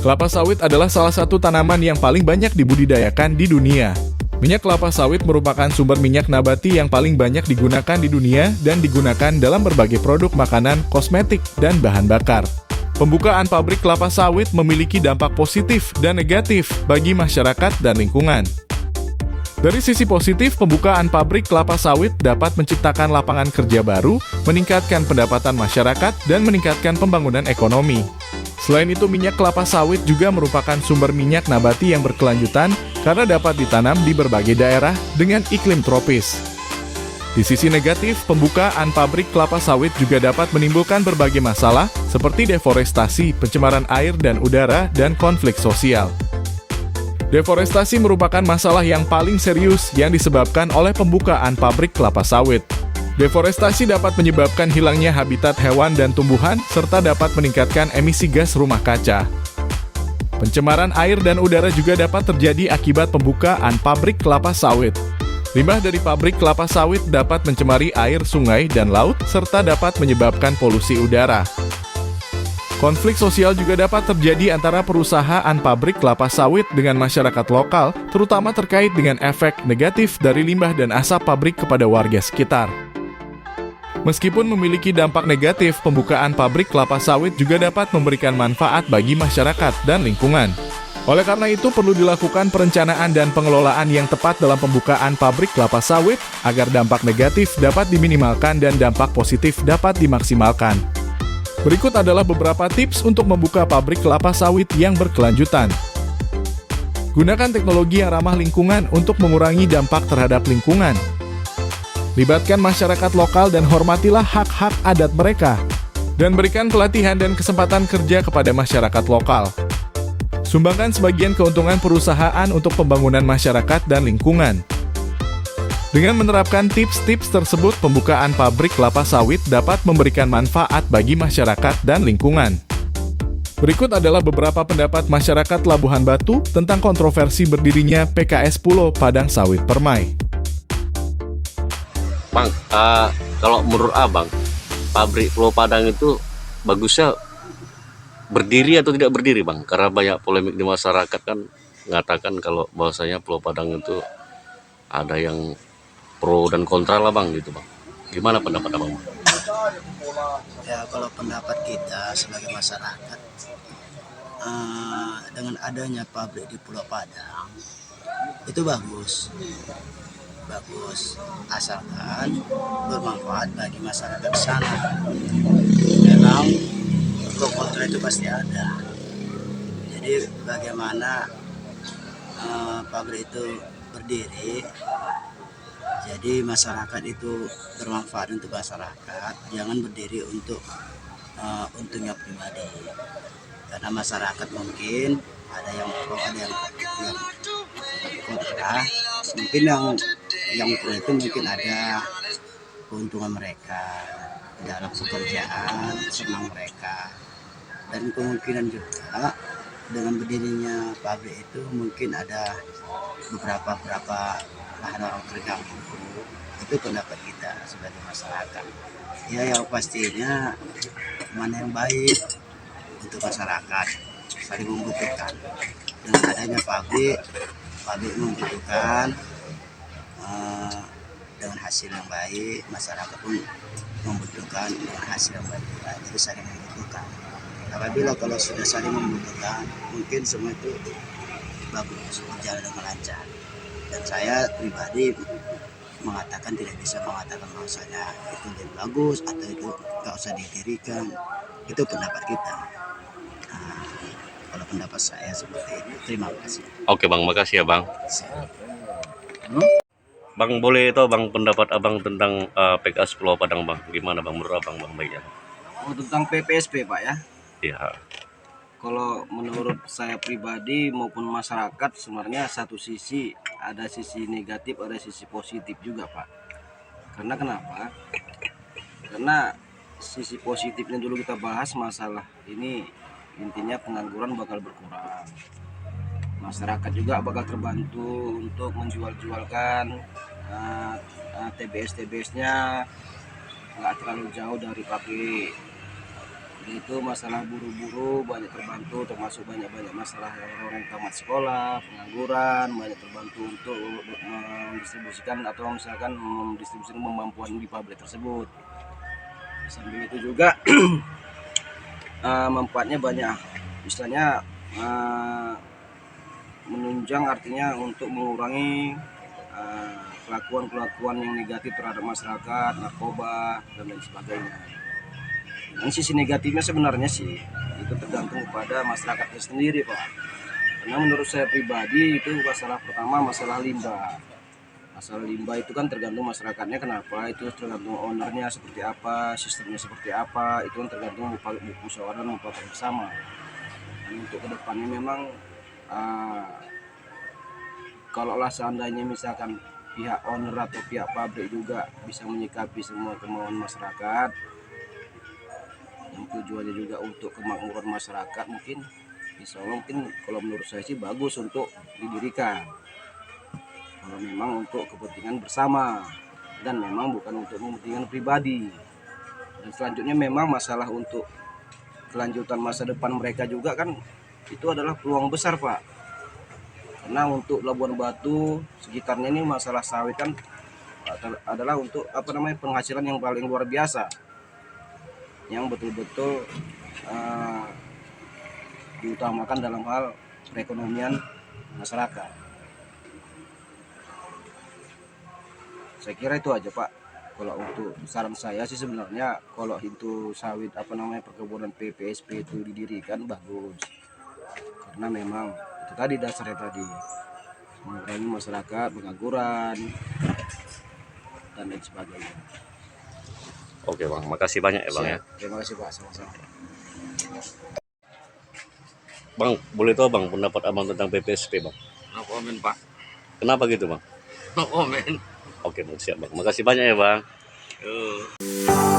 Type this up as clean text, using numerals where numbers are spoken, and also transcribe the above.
Kelapa sawit adalah salah satu tanaman yang paling banyak dibudidayakan di dunia. Minyak kelapa sawit merupakan sumber minyak nabati yang paling banyak digunakan di dunia dan digunakan dalam berbagai produk makanan, kosmetik, dan bahan bakar. Pembukaan pabrik kelapa sawit memiliki dampak positif dan negatif bagi masyarakat dan lingkungan. Dari sisi positif, pembukaan pabrik kelapa sawit dapat menciptakan lapangan kerja baru, meningkatkan pendapatan masyarakat, dan meningkatkan pembangunan ekonomi. Selain itu, minyak kelapa sawit juga merupakan sumber minyak nabati yang berkelanjutan karena dapat ditanam di berbagai daerah dengan iklim tropis. Di sisi negatif, pembukaan pabrik kelapa sawit juga dapat menimbulkan berbagai masalah seperti deforestasi, pencemaran air dan udara, dan konflik sosial. Deforestasi merupakan masalah yang paling serius yang disebabkan oleh pembukaan pabrik kelapa sawit. Deforestasi dapat menyebabkan hilangnya habitat hewan dan tumbuhan, serta dapat meningkatkan emisi gas rumah kaca. Pencemaran air dan udara juga dapat terjadi akibat pembukaan pabrik kelapa sawit. Limbah dari pabrik kelapa sawit dapat mencemari air, sungai, dan laut, serta dapat menyebabkan polusi udara. Konflik sosial juga dapat terjadi antara perusahaan pabrik kelapa sawit dengan masyarakat lokal, terutama terkait dengan efek negatif dari limbah dan asap pabrik kepada warga sekitar. Meskipun memiliki dampak negatif, pembukaan pabrik kelapa sawit juga dapat memberikan manfaat bagi masyarakat dan lingkungan. Oleh karena itu, perlu dilakukan perencanaan dan pengelolaan yang tepat dalam pembukaan pabrik kelapa sawit agar dampak negatif dapat diminimalkan dan dampak positif dapat dimaksimalkan. Berikut adalah beberapa tips untuk membuka pabrik kelapa sawit yang berkelanjutan. Gunakan teknologi yang ramah lingkungan untuk mengurangi dampak terhadap lingkungan. Libatkan masyarakat lokal dan hormatilah hak-hak adat mereka. Dan berikan pelatihan dan kesempatan kerja kepada masyarakat lokal. Sumbangkan sebagian keuntungan perusahaan untuk pembangunan masyarakat dan lingkungan. Dengan menerapkan tips-tips tersebut, pembukaan pabrik kelapa sawit dapat memberikan manfaat bagi masyarakat dan lingkungan. Berikut adalah beberapa pendapat masyarakat Labuhan Batu tentang kontroversi berdirinya PKS Pulau Padang Sawit Permai. Bang, kalau menurut abang, pabrik Pulau Padang itu bagusnya berdiri atau tidak berdiri, bang? Karena banyak polemik di masyarakat kan mengatakan kalau bahwasanya Pulau Padang itu ada yang pro dan kontra lah, bang, gitu, bang. Gimana pendapat abang? Ya, kalau pendapat kita sebagai masyarakat, dengan adanya pabrik di Pulau Padang itu bagus, asalkan bermanfaat bagi masyarakat di sana. Memang pro kontra itu pasti ada. Jadi bagaimana pabrik itu berdiri, jadi masyarakat itu bermanfaat untuk masyarakat, jangan berdiri untuk untungnya pribadi. Karena masyarakat mungkin ada yang pro, ada yang kontra. Mungkin yang pro itu mungkin ada keuntungan mereka dalam pekerjaan, senang mereka, dan kemungkinan juga dengan berdirinya pabrik itu mungkin ada beberapa lahan orang terganggu. Itu pendapat kita sebagai masyarakat. Ya, yang pastinya mana yang baik untuk masyarakat, saling membutuhkan. Dengan adanya pabrik membutuhkan dengan hasil yang baik, masyarakat pun membutuhkan dengan hasil yang baik. Jadi saling membutuhkan. Apabila kalau sudah saling membutuhkan, mungkin semua itu bagus, berjalan dengan lancar. Dan saya pribadi mengatakan tidak bisa mengatakan bahwasanya itu lebih bagus atau itu nggak usah didirikan. Itu pendapat kita. Kalau pendapat saya seperti itu. Terima kasih. Oke, bang, makasih ya, bang. Bang, boleh tahu bang pendapat abang tentang PKS Pulau Padang, bang? Gimana bang, menurut abang, bang, baiknya? Oh, tentang PPSP, Pak, ya? Iya. Kalau menurut saya pribadi maupun masyarakat, sebenarnya satu sisi ada sisi negatif, ada sisi positif juga, Pak. Karena kenapa? Karena sisi positifnya dulu kita bahas, masalah ini intinya pengangguran bakal berkurang. Masyarakat juga bakal terbantu untuk menjual-jualkan TBS-TBS-nya nggak terlalu jauh dari pabrik. Jadi itu masalah buru-buru banyak terbantu, termasuk banyak-banyak masalah orang-orang yang tamat sekolah, pengangguran, banyak terbantu untuk mendistribusikan atau misalkan mendistribusikan kemampuan di pabrik tersebut. Sambil itu juga manfaatnya banyak, istilahnya menunjang, artinya untuk mengurangi kelakuan-kelakuan yang negatif terhadap masyarakat, narkoba dan lain sebagainya. Dan sisi negatifnya sebenarnya sih itu tergantung kepada masyarakatnya sendiri, Pak. Karena menurut saya pribadi itu masalah pertama masalah limbah. Masalah limbah itu kan tergantung masyarakatnya, kenapa? Itu tergantung ownernya seperti apa, sistemnya seperti apa, itu kan tergantung musyawarah dan mufakat bersama. Dan untuk kedepannya memang kalaulah seandainya misalkan pihak owner atau pihak pabrik juga bisa menyikapi semua kemauan masyarakat, yang tujuannya juga untuk kemakmuran masyarakat, mungkin insya Allah mungkin kalau menurut saya sih bagus untuk didirikan kalau memang untuk kepentingan bersama dan memang bukan untuk kepentingan pribadi. Dan selanjutnya memang masalah untuk kelanjutan masa depan mereka juga kan itu adalah peluang besar, Pak, karena untuk Labuan Batu sekitarnya ini masalah sawit kan adalah untuk penghasilan yang paling luar biasa, yang betul-betul diutamakan dalam hal perekonomian masyarakat. Saya kira itu aja, Pak. Kalau untuk saran saya sih sebenarnya kalau itu sawit perkebunan PPSP itu didirikan bagus, karena memang itu tadi dasarnya tadi mengurangi masyarakat pengangguran dan lain sebagainya. Oke Bang, makasih banyak ya Bang ya. Terima kasih Pak, sama-sama. Bang, boleh tahu Bang pendapat Abang tentang PPSP Bang? No komen Pak. Kenapa gitu Bang? No komen. Oke Bang, siap Bang. Makasih banyak ya Bang. Yo.